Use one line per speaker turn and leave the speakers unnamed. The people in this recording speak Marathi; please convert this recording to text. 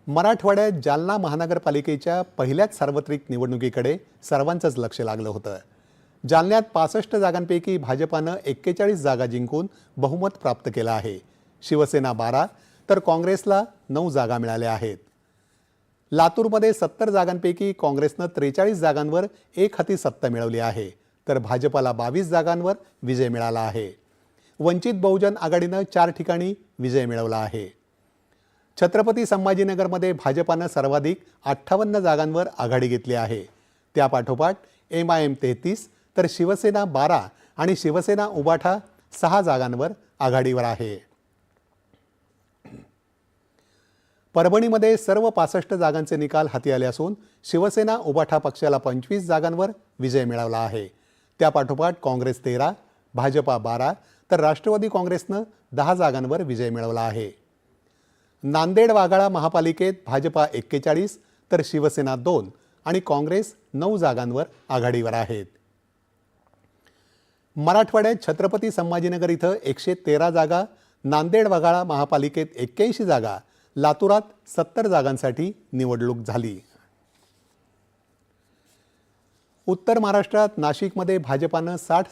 मराठवाड्यात जालना महानगरपालिकेच्या पहिल्याच सार्वत्रिक निवडणुकीकडे सर्वांचंच लक्ष लागलं होतं। जालन्यात 65 जागांपैकी भाजपानं 41 जागा जिंकून बहुमत प्राप्त केलं आहे। शिवसेना 12 तर काँग्रेसला 9 जागा मिळाल्या आहेत। लातूरमध्ये 70 जागांपैकी काँग्रेसनं 43 जागांवर एकहाती सत्ता मिळवली आहे, तर भाजपाला 22 जागांवर विजय मिळाला आहे। वंचित बहुजन आघाडीनं 4 ठिकाणी विजय मिळवला आहे। छत्रपती संभाजीनगरमध्ये भाजपानं सर्वाधिक 58 जागांवर आघाडी घेतली आहे। त्यापाठोपाठ MIM 33 तर शिवसेना 12 आणि शिवसेना उबाठा 6 जागांवर आघाडीवर आहे। परभणीमध्ये सर्व 65 जागांचे निकाल हाती आले असून शिवसेना उबाठा पक्षाला 25 जागांवर विजय मिळवला आहे। त्यापाठोपाठ काँग्रेस 13, भाजपा 12 तर राष्ट्रवादी काँग्रेसनं 10 जागांवर विजय मिळवला आहे। नांदेड वाघाळा महापालिकेत भाजपा 41 तर शिवसेना 2 आणि काँग्रेस 9 जागांवर आघाडीवर आहेत। मराठवाड्यात छत्रपती संभाजीनगर इथं 113 जागा, नांदेड वाघाळा महापालिकेत 81 जागा, लातूरात 70 जागांसाठी निवडणूक झाली। उत्तर महाराष्ट्रात नाशिकमध्ये भाजपानं 60